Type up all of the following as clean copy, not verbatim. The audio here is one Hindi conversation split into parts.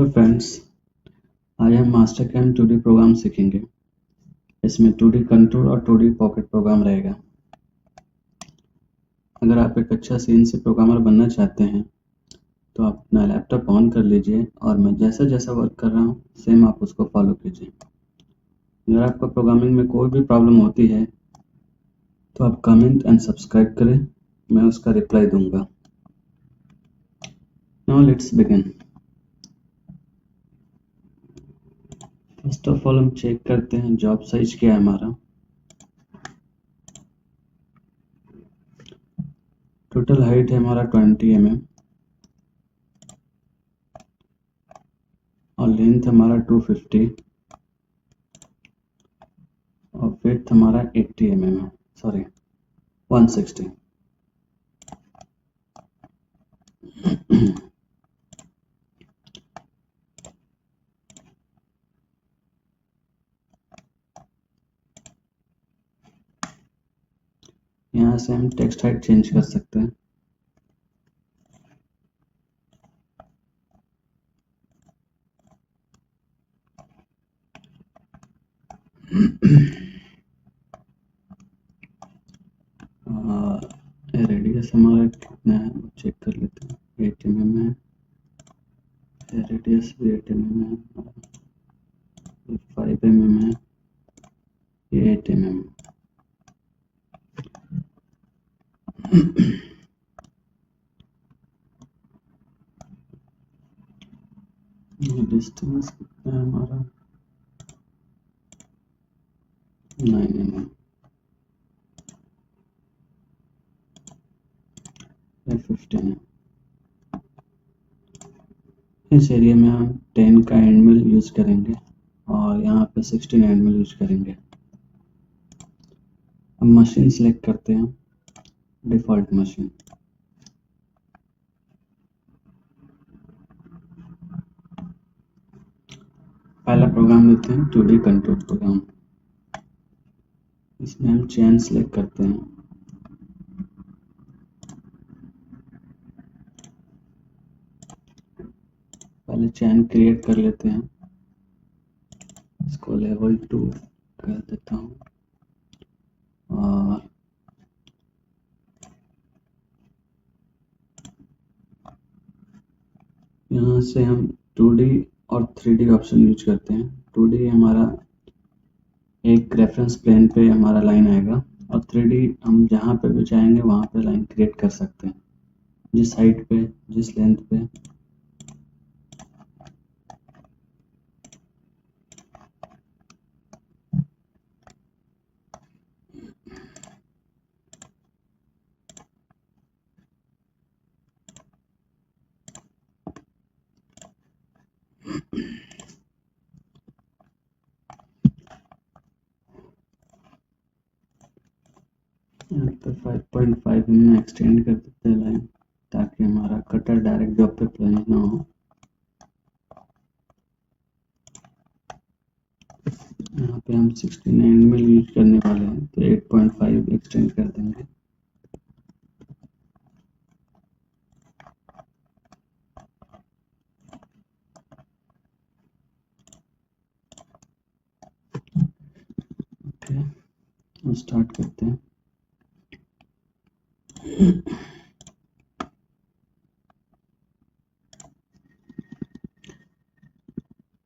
हेलो फ्रेंड्स, आज हम मास्टर कैम 2D प्रोग्राम सीखेंगे। इसमें 2D कंटूर और 2D पॉकेट प्रोग्राम रहेगा। अगर आप एक अच्छा CNC प्रोग्रामर बनना चाहते हैं तो आप अपना लैपटॉप ऑन कर लीजिए और मैं जैसा जैसा वर्क कर रहा हूँ सेम आप उसको फॉलो कीजिए। अगर आपको प्रोग्रामिंग में कोई भी प्रॉब्लम होती है तो आप कमेंट एंड सब्सक्राइब करें, मैं उसका रिप्लाई दूंगा। Now let's begin. First of all हम चेक करते हैं जॉब साइज क्या है हमारा। टोटल हाइट है हमारा 20 mm और लेंथ हमारा 250 और विड्थ हमारा 80 mm है, सॉरी 160। यहाँ से हम टेक्स्ट हाइट चेंज कर सकते हैं। रेडियस हमारा कितना है वो चेक कर लेते हैं। 8 mm है, रेडियस भी 8 mm है, 5 mm है, ये 8 mm। डिस्टेंस कितना है हमारा 9 mm, 15 है। इस एरिया में हम 10 का एंड मिल यूज करेंगे और यहाँ पे 16 एंड मिल यूज करेंगे। अब मशीन सेलेक्ट करते हैं, डिफॉल्ट मशीन। पहला प्रोग्राम लेते हैं 2D कंट्रोल प्रोग्राम। इसमें हम चेन सेलेक्ट करते हैं। पहले चेन क्रिएट कर लेते हैं, इसको लेवल 2 कर देता हूँ और यहाँ से हम 2D और 3D ऑप्शन यूज करते हैं। 2D हमारा एक रेफरेंस प्लेन पे हमारा लाइन आएगा और 3D हम जहाँ पे भी चाहेंगे वहाँ पे लाइन क्रिएट कर सकते हैं, जिस हाइट पे, जिस लेंथ पे। यहाँ पे 5.5 में एक्सटेंड कर देते हैं लाइन, ताकि हमारा कटर डायरेक्ट जॉब पे प्लंज ना हो। यहाँ पे हम 16 एंड मिल यूज करने वाले हैं तो 8.5 एक्सटेंड कर देंगे। ओके, हम स्टार्ट करते हैं।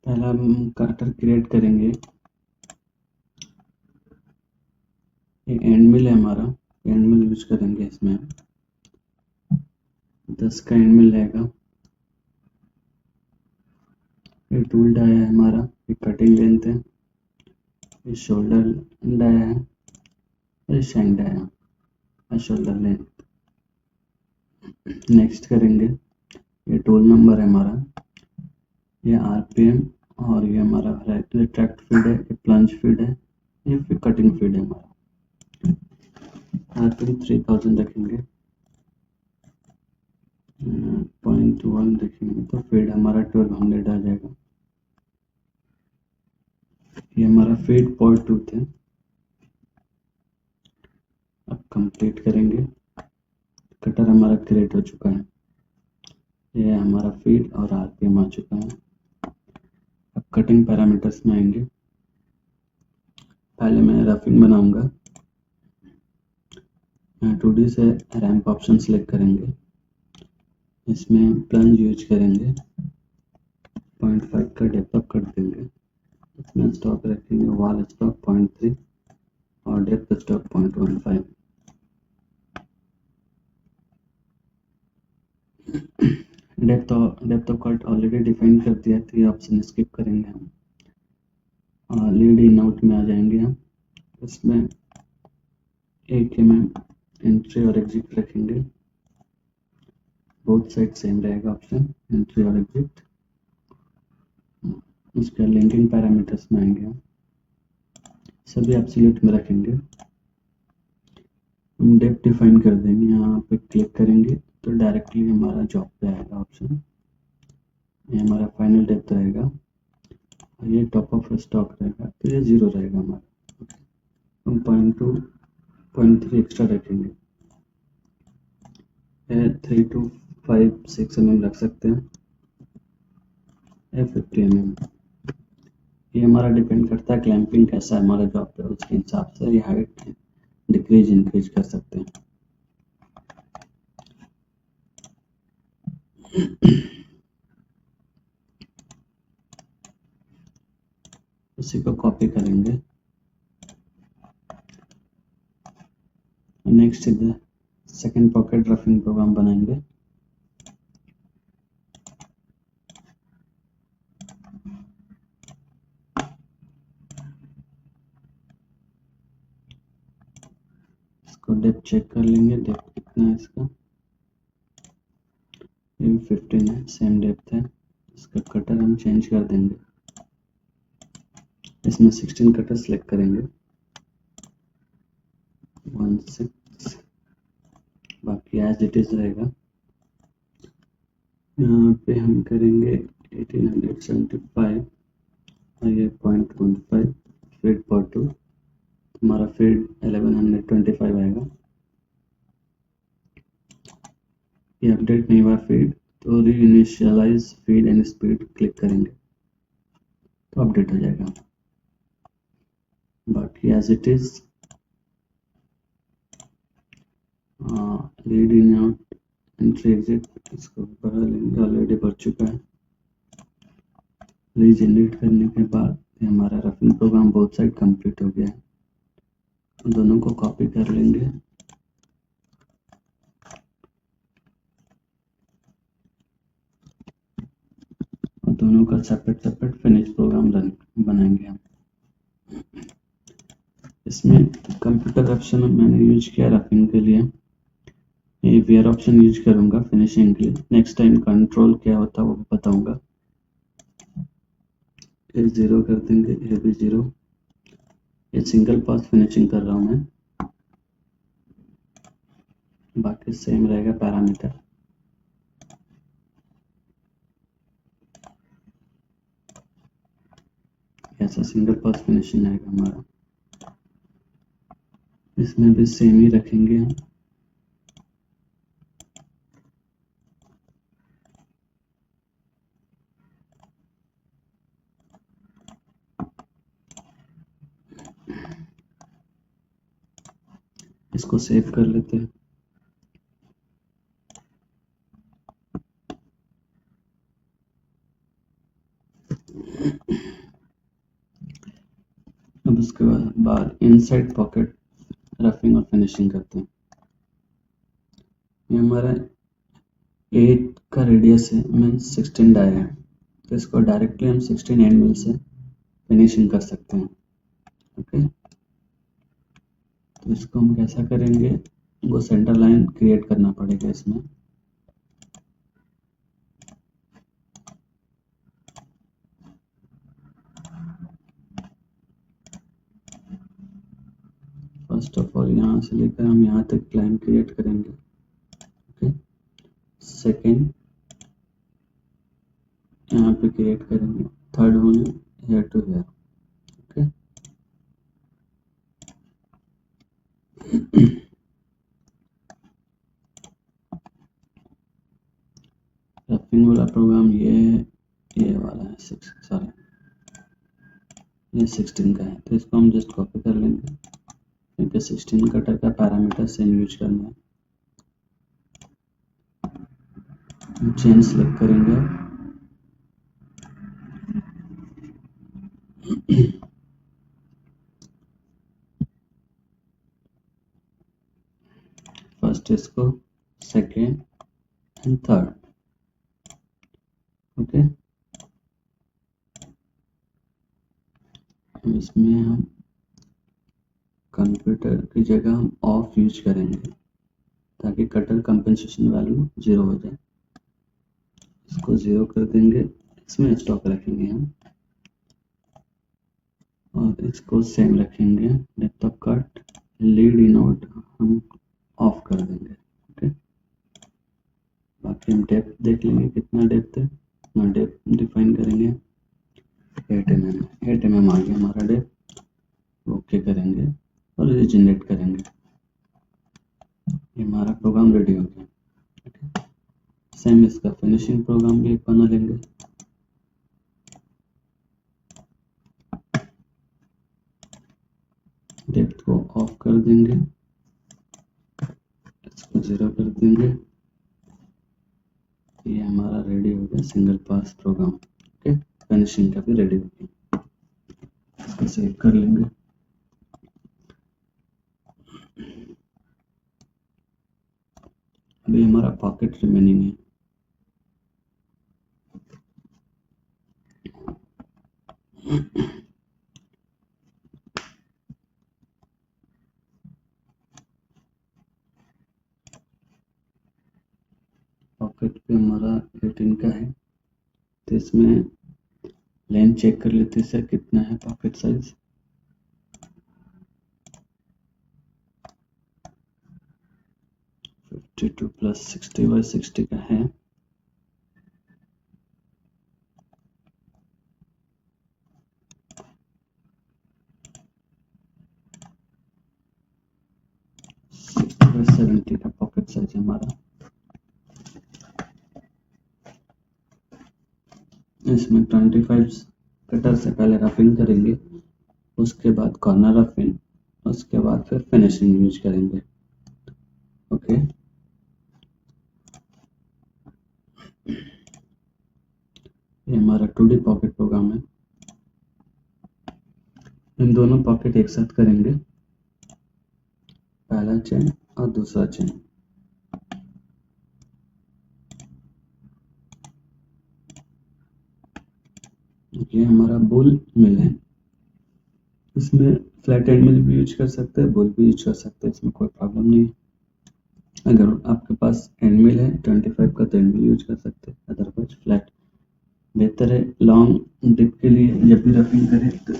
पहला हम कटर क्रिएट करेंगे। एक एंड मिल है हमारा, एंड मिल यूज करेंगे। इसमें 10 का एंड मिल रहेगा। ये टूल डाया है हमारा, ये कटिंग लेंथ है, ये शोल्डर डाया है, ये शैंक डाया है, शोल्डर लेंथ। नेक्स्ट करेंगे। ये टूल नंबर है हमारा, ये RPM और ये हमारा रिट्रैक्ट फीड है, ये प्लंज फीड है, ये फिर कटिंग फीड है हमारा। RPM 3000 रखेंगे, 0.1 रखेंगे तो फीड हमारा 1200 आ जाएगा। ये हमारा फीड पॉइंट टूथ है। अब कंप्लीट करेंगे। कटर हमारा क्रिएट हो चुका है। ये हमारा फीड और RPM आ चुका है। कटिंग पैरामीटर्स में आएंगे। पहले मैं रफिंग बनाऊंगा। 2D से रैंप ऑप्शन सेलेक्ट करेंगे, इसमें प्लंज यूज करेंगे, 0.5 का डेप्थ अप कर देंगे, इसमें स्टॉक रखेंगे वॉल स्टॉक 0.3 और depth stock 0.15। Depth of cut already define कर दिया तो ये ऑप्शन स्किप करेंगे हम। लीड इन आउट में आ जाएंगे हम, इसमें 1 mm एंट्री और एग्जिट रखेंगे, बोथ साइड सेम रहेगा ऑप्शन एंट्री और एग्जिट। उसके लिंकिंग पैरामीटर्स में आएंगे हम, सभी एब्सोल्यूट में रखेंगे। हम डेप्थ डिफाइन कर देंगे, यहाँ पे क्लिक करेंगे तो डायरेक्टली हमारा जॉब पे आएगा ऑप्शन। ये हमारा फाइनल डेप्थ रहेगा और ये टॉप ऑफ स्टॉक रहेगा तो ये 0 रहेगा हमारा। हम 0.2 0.3 एक्स्ट्रा रखेंगे, 3 to 5 6 mm रख सकते हैं, 50 mm। ये हमारा डिपेंड करता है क्लैंपिंग कैसा है हमारा जॉब पे, उसके हिसाब से ये हाइट डिक्रीज इंक्रीज कर सकते हैं। उसी को कॉपी करेंगे। Next second pocket roughing program बनाएंगे। इसको डेप्थ चेक कर लेंगे, डेप्थ कितना है इसका, ये 15 है, सेम डेप्थ है। इसका कटर हम चेंज कर देंगे, इसमें 16 कटर सेलेक्ट करेंगे, 1/6, बाकी एज इट इज रहेगा। यहाँ पे हम करेंगे 1875 और ये 0.15 फीट पर 2, हमारा फीड 1125 आएगा। ये अपडेट नहीं हुआ फीड तो reinitialize feed and speed click करेंगे तो अपडेट हो जाएगा। बाकी as it is read in out entry exit इसको बढ़ा लेंगे, ऑलरेडी बढ़ चुका है। रीजनरेट करने के बाद हमारा roughing program both side complete हो गया है। दोनों को कॉपी कर लेंगे और दोनों का सेपरेट फिनिश प्रोग्राम बनाएंगे हम। इसमें कंप्यूटर ऑप्शन मैंने यूज किया रफिंग के लिए, ये वेयर ऑप्शन यूज करूंगा फिनिशिंग के लिए। नेक्स्ट टाइम कंट्रोल क्या होता है वो बताऊंगा। ये 0 कर देंगे, ये भी 0। ये सिंगल पास फिनिशिंग कर रहा हूं मैं, बाकी सेम रहेगा पैरामीटर। ऐसा सिंगल पास फिनिशिंग आएगा हमारा, इसमें भी सेम ही रखेंगे हम। इसको सेव कर लेते हैं। अब उसके बाद इनसाइड पॉकेट रफिंग और फिनिशिंग करते हैं। ये हमारा 8 का रेडियस है, मीन्स 16 डाई है, तो इसको डायरेक्टली हम 16 एंड मिल से फिनिशिंग कर सकते हैं। ओके, तो इसको हम कैसा करेंगे, वो सेंटर लाइन क्रिएट करना पड़ेगा इसमें। फर्स्ट ऑफ ऑल यहाँ से लेकर हम यहाँ तक लाइन क्रिएट करेंगे। ओके, सेकेंड यहाँ पे क्रिएट करेंगे, third one here to here. Okay, roughing वाला प्रोग्राम ये वाला है 6, सॉरी ये 16 का है, तो इसको हम जस्ट कॉपी कर लेंगे क्योंकि 16 कटर का पैरामीटर सेम यूज करना है। चेन सेलेक्ट करेंगे, फर्स्ट इसको, सेकेंड एंड थर्ड। ओके, इसमें हम कंप्यूटर की जगह हम ऑफ यूज करेंगे ताकि कटर कंपनसेशन वैल्यू 0 हो जाए। इसको 0 कर देंगे, इसमें स्टॉक रखेंगे हम और इसको सेम रखेंगे। Depth of cut, lead inode हम ऑफ कर देंगे। ओके, बाकी हम डेप्थ देख लेंगे कितना डेप्थ है, उतना डेप्थ डिफाइन करेंगे। 8 mm आ गया हमारा डेप्थ। ओके करेंगे और ये जनरेट करेंगे। ये हमारा प्रोग्राम रेडी हो गया। ओके, सेम इसका फिनिशिंग प्रोग्राम भी बना लेंगे। डेप्थ को ऑफ कर देंगे, इसको 0 कर देंगे। ये हमारा रेडी हो गया single pass program. Okay, finishing का भी रेडी हो गया। इसको सेव कर लेंगे। अभी हमारा पॉकेट रिमेनिंग है। पॉकेट पे हमारा 18 का है, तो इसमें लेंथ चेक कर लेते हैं सर कितना है पॉकेट साइज। टू प्लस 60/60 का है। बाय 70 का पॉकेट साइज हमारा। इसमें 25 कटर से पहले रफिंग करेंगे, उसके बाद कॉर्नर रफिंग, उसके बाद फिर फिनिशिंग यूज करेंगे। ओके, ये हमारा 2D पॉकेट प्रोग्राम है। इन दोनों पॉकेट एक साथ करेंगे, पहला चेन और दूसरा चेन। ये हमारा बुल मिल है, इसमें फ्लैट एंड मिल भी यूज कर सकते हैं, बुल भी यूज कर सकते हैं, इसमें कोई प्रॉब्लम नहीं है। अगर आपके पास एंड मिल है 25 का तो एंड मिल यूज कर सकते हैं, अदरवाइज फ्लैट बेहतर है। लॉन्ग डिप के लिए जब भी रफिंग करें तो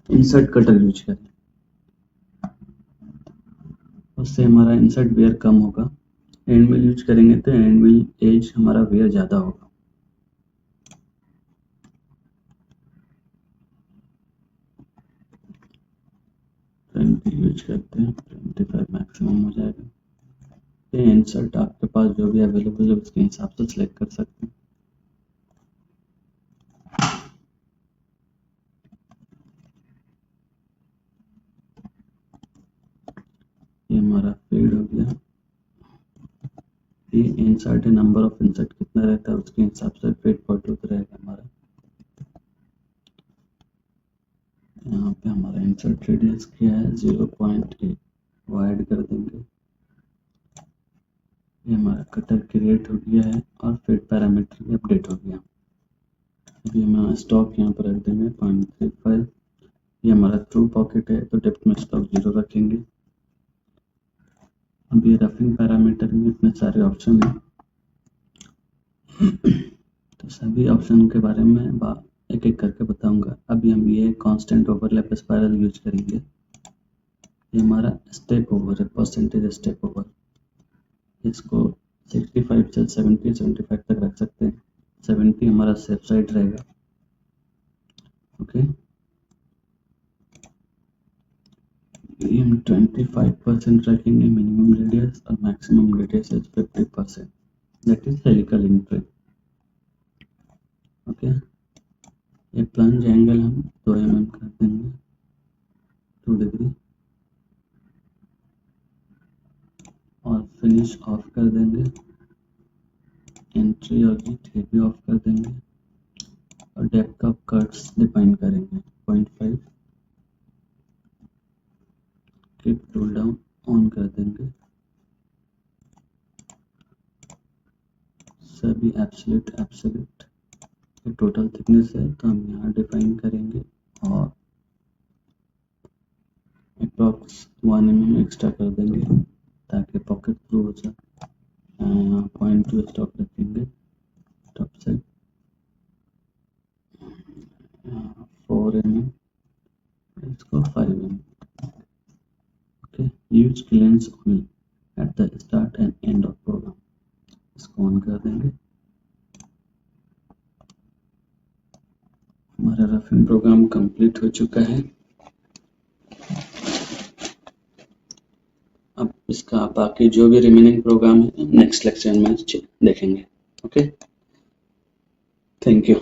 इंसर्ट कटर यूज करें, उससे हमारा इंसर्ट वेयर कम होगा। एंड मिल यूज करेंगे तो एंड मिल एज हमारा वेयर ज़्यादा होगा। यूज करते हैं, 25 मैक्सिमम हो जाएगा। ये इंसर्ट आपके पास जो भी अवेलेबल है उसके हिसाब से सिलेक्ट कर सकते हैं। ये हमारा फीड हो गया। ये इंसर्ट है, नंबर ऑफ इंसर्ट कितना रहता है उसके हिसाब से फीड प्रोड्यूस रहेगा हमारा। यहाँ पे हमारा इंसर्ट रेडियस क्या है 0.8, वो ऐड कर देंगे। ये हमारा कटर क्रिएट हो गया है और फीड पैरामीटर भी अपडेट हो गया। अभी हमारा स्टॉक यहाँ पर रख देंगे 0.35। ये हमारा थ्रू पॉकेट है तो डेप्थ में स्टॉक 0 रखेंगे। अब ये रफिंग पैरामीटर में इतने सारे ऑप्शन हैं, तो सभी ऑप्शन के बारे में एक एक करके बताऊंगा। अभी हम ये कांस्टेंट ओवरलैप स्पाइरल यूज करेंगे। ये हमारा स्टेप ओवर है, परसेंटेज स्टेप ओवर। इसको 65 से 70-75 तक रख सकते हैं। 70 हमारा सेफ साइड रहेगा। ओके, ये हम 25% रखेंगे मिनिमम रेडियस और maximum radius is 50%, that is helical inflow. Okay, ये प्लंज एंगल हम 2 mm कर देंगे, 2 डिग्री, और फिनिश ऑफ कर देंगे, एंट्री और जीट भी ऑफ कर देंगे, और डेप्थ ऑफ कट्स डिफाइन करेंगे 0.5, क्लिप टूल डाउन ऑन कर देंगे, सभी एब्सोल्यूट ये टोटल थिकनेस है तो हम यहाँ डिफाइन करेंगे, और अप्रॉक्स 1 mm एक्स्ट्रा कर देंगे ताकि पॉकेट थ्रू हो जाए। यहाँ 0.2 स्टॉक रखेंगे टॉप साइड, 4 mm, इसको 5 mm। Okay, use clearance only at the start end end of program, इसको ऑन कर देंगे। हमारा रफिंग प्रोग्राम कंप्लीट हो चुका है। अब इसका बाकी जो भी रिमेनिंग प्रोग्राम है नेक्स्ट लेक्चर में देखेंगे। Okay, thank you.